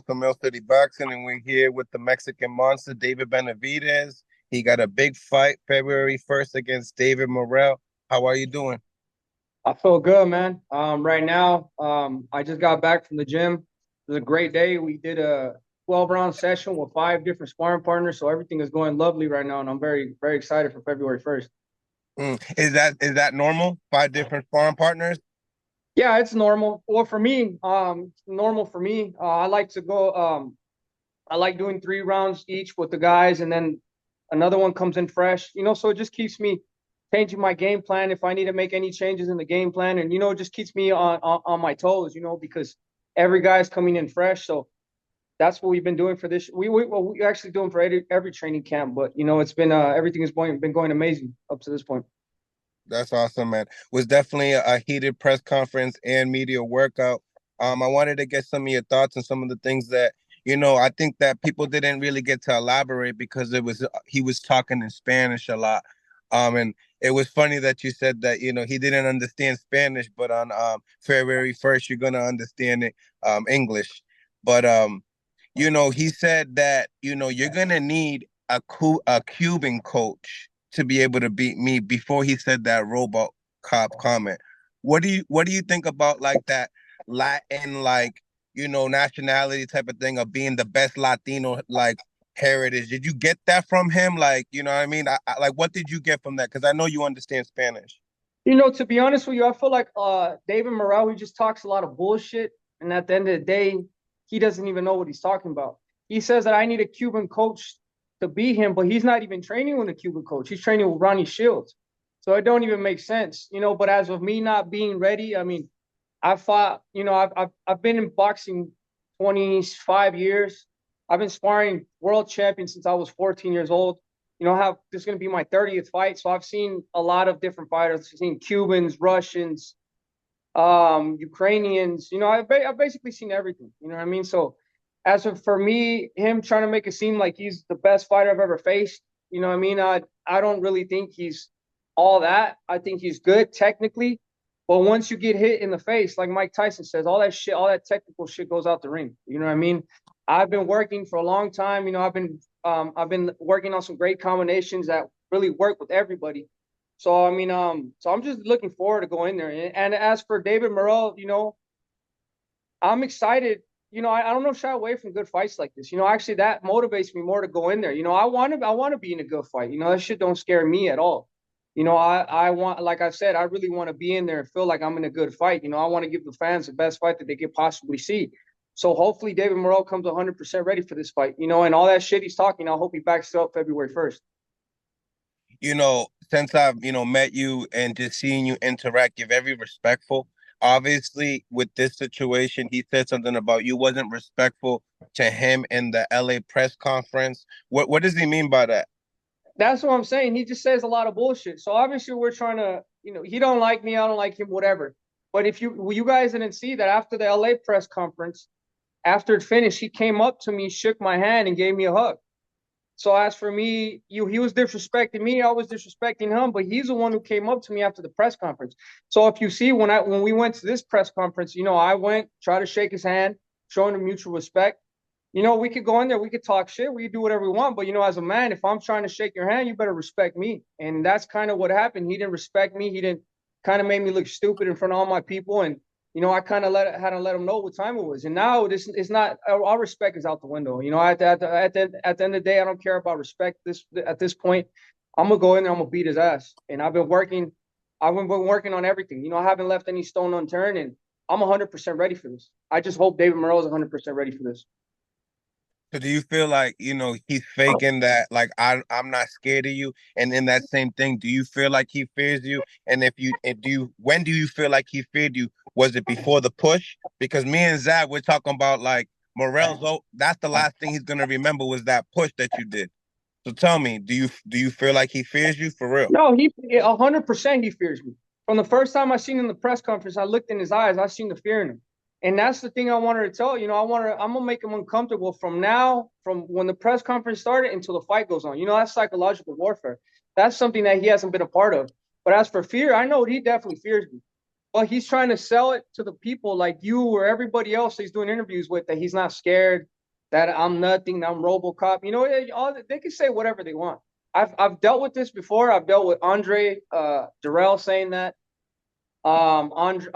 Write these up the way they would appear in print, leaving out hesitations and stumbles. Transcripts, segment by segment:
From Mill City Boxing, and we're here with the Mexican monster, David Benavidez. He got a big fight February 1st against David Morrell. How are you doing? I feel good, man. Right now, I just got back from the gym. It was a great day. We did a 12-round session with 5 different sparring partners, so everything is going lovely right now, and I'm very, very excited for February 1st. Is that normal? 5 different sparring partners? Yeah, it's normal. Well, for me, it's normal for me. I like to go. I like doing 3 rounds each with the guys, and then another one comes in fresh. So it just keeps me changing my game plan if I need to make any changes in the game plan, and it just keeps me on my toes. Because every guy's coming in fresh, so that's what we've been doing for this. We actually doing for every training camp, but it's been everything has been going amazing up to this point. That's awesome, man. Was definitely a heated press conference and media workout. I wanted to get some of your thoughts on some of the things that, I think that people didn't really get to elaborate because he was talking in Spanish a lot. And it was funny that you said that, he didn't understand Spanish, but on February 1st, you're gonna understand it English. But he said that, you're gonna need a Cuban coach to be able to beat me before he said that robot cop comment. What do you think about like that Latin nationality type of thing of being the best Latino heritage? Did you get that from him? Like, you know what I mean? Like what did you get from that? Because I know you understand Spanish. To be honest with you, I feel like David Morrell, he just talks a lot of bullshit, and at the end of the day, he doesn't even know what he's talking about. He says that I need a Cuban coach to beat him, but he's not even training with a Cuban coach. He's training with Ronnie Shields. So it don't even make sense. But as of me not being ready, I mean, I fought, I've been in boxing 25 years. I've been sparring world champion since I was 14 years old. This is going to be my 30th fight. So I've seen a lot of different fighters. I've seen Cubans, Russians, Ukrainians. I've basically seen everything. You know what I mean? So as of for me, him trying to make it seem like he's the best fighter I've ever faced, you know what I mean? I don't really think he's all that. I think he's good technically, but once you get hit in the face, like Mike Tyson says, all that shit, all that technical shit goes out the ring. You know what I mean? I've been working for a long time. I've been working on some great combinations that really work with everybody. So I mean, so I'm just looking forward to going there. And as for David Morrell, I'm excited. I don't know, shy away from good fights like this. Actually, that motivates me more to go in there. I want to be in a good fight. That shit don't scare me at all. I want, like I said, I really want to be in there and feel like I'm in a good fight. I want to give the fans the best fight that they could possibly see. So hopefully David Morrell comes 100% ready for this fight. And all that shit he's talking, I hope he backs it up February 1st. Since I've, met you and just seeing you interact, you're very respectful. Obviously, with this situation, he said something about you wasn't respectful to him in the LA press conference. What does he mean by that? That's what I'm saying. He just says a lot of bullshit. So obviously we're trying to, he don't like me, I don't like him, whatever. But if you guys didn't see that after the LA press conference, after it finished, he came up to me, shook my hand, and gave me a hug. So as for me, he was disrespecting me. I was disrespecting him, but he's the one who came up to me after the press conference. So if you see when we went to this press conference, I went, tried to shake his hand, showing him mutual respect. We could go in there, we could talk shit, we could do whatever we want. But as a man, if I'm trying to shake your hand, you better respect me. And that's kind of what happened. He didn't respect me. He didn't kind of made me look stupid in front of all my people. And I kind of had to let him know what time it was. And now this is not, our respect is out the window. At the end of the day, I don't care about respect. At this point, I'm gonna go in there, I'm gonna beat his ass. And I've been working on everything. I haven't left any stone unturned, and I'm 100% ready for this. I just hope David Morrell is 100% ready for this. So do you feel like, he's faking that, like I'm not scared of you? And in that same thing, do you feel like he fears you? And when do you feel like he feared you? Was it before the push? Because me and Zach, we're talking about like Morel's. Oh, that's the last thing he's gonna remember was that push that you did. So tell me, do you feel like he fears you for real? No, he 100% he fears me. From the first time I seen him in the press conference, I looked in his eyes. I seen the fear in him, and that's the thing I wanted to tell. I'm gonna make him uncomfortable from when the press conference started until the fight goes on. That's psychological warfare. That's something that he hasn't been a part of. But as for fear, I know he definitely fears me. Well, he's trying to sell it to the people like you or everybody else he's doing interviews with that he's not scared, that I'm nothing, I'm RoboCop. You know, they can say whatever they want. I've dealt with this before. I've dealt with Andre Durrell saying that, Demetrius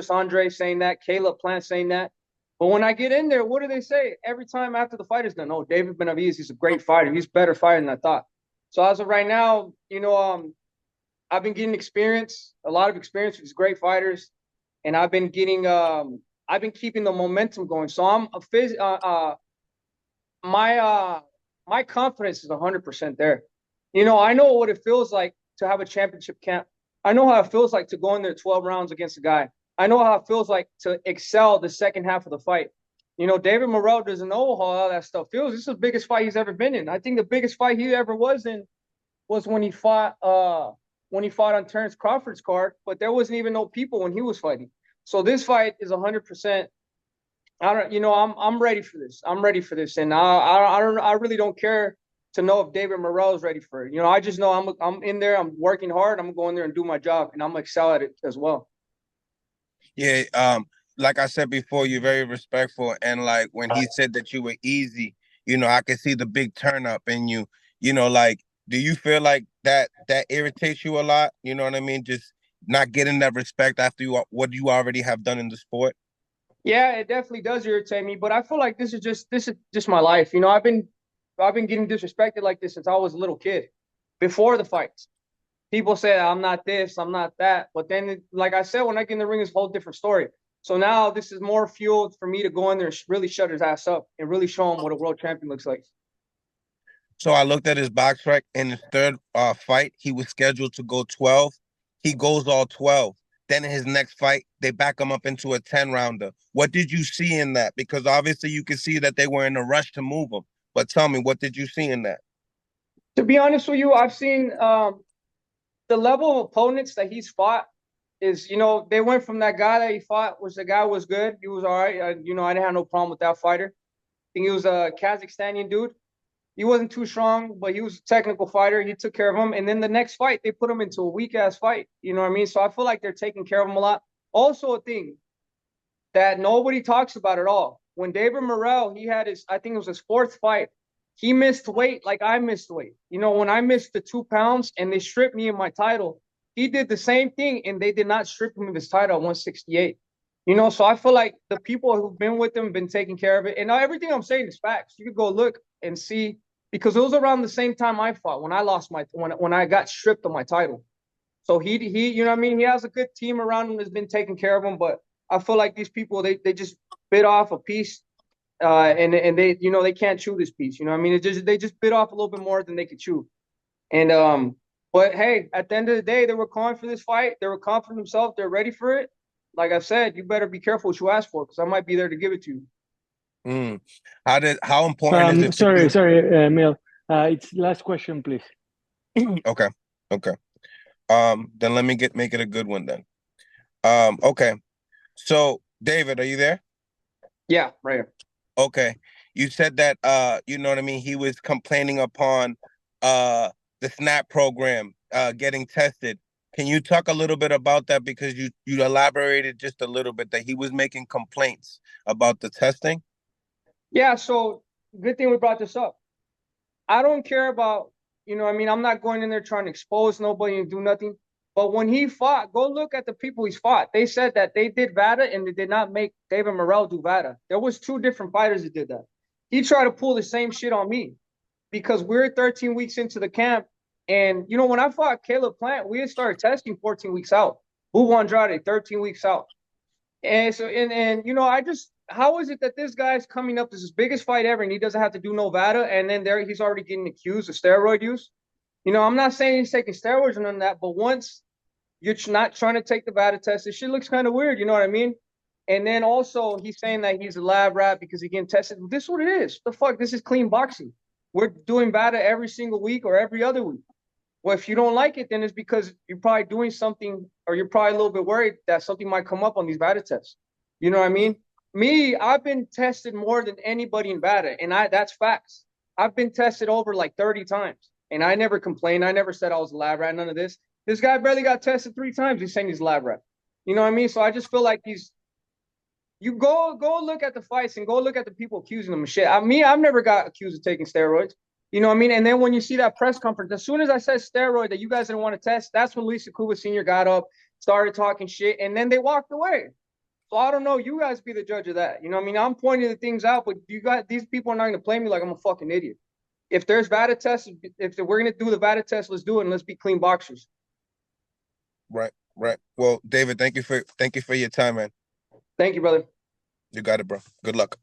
Andre saying that, Caleb Plant saying that. But when I get in there, what do they say every time after the fight is done? Oh, David Benavidez, he's a great fighter. He's a better fighter than I thought. So as of right now, I've been getting experience, a lot of experience with these great fighters, and I've been keeping the momentum going. So my my confidence is 100% there. I know what it feels like to have a championship camp. I know how it feels like to go in there 12 rounds against a guy. I know how it feels like to excel the second half of the fight. David Morrell doesn't know how all that stuff feels. This is the biggest fight he's ever been in. I think the biggest fight he ever was in was when he fought on Terrence Crawford's card, but there wasn't even no people when he was fighting. So this fight is 100%. I'm ready for this. I'm ready for this, and I really don't care to know if David Morrell is ready for it. I just know I'm in there. I'm working hard. I'm going there and do my job, and I'm gonna excel at it as well. Yeah, like I said before, you're very respectful, and like when he said that you were easy, I could see the big turn up in you. Like, do you feel like that irritates you a lot? You know what I mean? Just not getting that respect after what you already have done in the sport. Yeah, it definitely does irritate me, but I feel like this is just my life. I've been getting disrespected like this since I was a little kid, before the fights. People say I'm not this, I'm not that, but then, like I said, when I get in the ring, it's a whole different story. So now this is more fuel for me to go in there and really shut his ass up and really show him what a world champion looks like. So I looked at his box rec in his third fight. He was scheduled to go 12. He goes all 12. Then in his next fight, they back him up into a 10 rounder. What did you see in that? Because obviously you could see that they were in a rush to move him. But tell me, what did you see in that? To be honest with you, I've seen the level of opponents that he's fought is, they went from that guy that he fought, which the guy was good. He was all right. I didn't have no problem with that fighter. I think he was a Kazakhstanian dude. He wasn't too strong, but he was a technical fighter. He took care of him. And then the next fight, they put him into a weak ass fight. You know what I mean? So I feel like they're taking care of him a lot. Also, a thing that nobody talks about at all. When David Morrell, he had I think it was his fourth fight, he missed weight like I missed weight. When I missed the 2 pounds and they stripped me of my title, he did the same thing and they did not strip him of his title at 168. So I feel like the people who've been with him have been taking care of it. And everything I'm saying is facts. You could go look and see, because it was around the same time I fought when I lost when I got stripped of my title. So he you know what I mean? He has a good team around him that's been taking care of him, but I feel like these people they just bit off a piece, and they can't chew this piece. You know what I mean? They just bit off a little bit more than they could chew. And but hey, at the end of the day, they were calling for this fight. They were confident themselves. They're ready for it. Like I said, you better be careful what you ask for, because I might be there to give it to you. Mm. How important is it for Sorry, you? sorry, Mil. It's last question, please. Okay, okay. Then let me make it a good one then. Okay. So David, are you there? Yeah, right here. Okay. You said that you know what I mean, he was complaining upon the SNAP program getting tested. Can you talk a little bit about that, because you elaborated just a little bit that he was making complaints about the testing? Yeah, so good thing we brought this up. I don't care about, what I mean, I'm not going in there trying to expose nobody and do nothing. But when he fought, go look at the people he's fought. They said that they did VADA and they did not make David Morrell do VADA. There was two different fighters that did that. He tried to pull the same shit on me because we're 13 weeks into the camp. And, when I fought Caleb Plant, we had started testing 14 weeks out. Hugo Andrade, 13 weeks out. And so, I just, how is it that this guy's coming up, this is his biggest fight ever, and he doesn't have to do no VADA, and then he's already getting accused of steroid use? I'm not saying he's taking steroids or none of that, but once you're not trying to take the VADA test, this shit looks kind of weird, you know what I mean? And then also he's saying that he's a lab rat because he getting tested. This is what it is. The fuck? This is clean boxing. We're doing VADA every single week or every other week. Well, if you don't like it, then it's because you're probably doing something, or you're probably a little bit worried that something might come up on these VADA tests. You know what I mean? Me, I've been tested more than anybody in VADA, and that's facts. I've been tested over like 30 times, and I never complained. I never said I was a lab rat, none of this. This guy barely got tested 3 times. He's saying he's a lab rat. You know what I mean? So I just feel like you go look at the fights and go look at the people accusing them of shit. I've never got accused of taking steroids. You know what I mean? And then when you see that press conference, as soon as I said steroid that you guys didn't want to test, that's when Lisa Kuba Sr. got up, started talking shit, and then they walked away. So I don't know. You guys be the judge of that. You know what I mean? I'm pointing the things out, but these people are not going to play me like I'm a fucking idiot. If there's VADA tests, if we're going to do the VADA test, let's do it and let's be clean boxers. Right, right. Well, David, thank you for your time, man. Thank you, brother. You got it, bro. Good luck.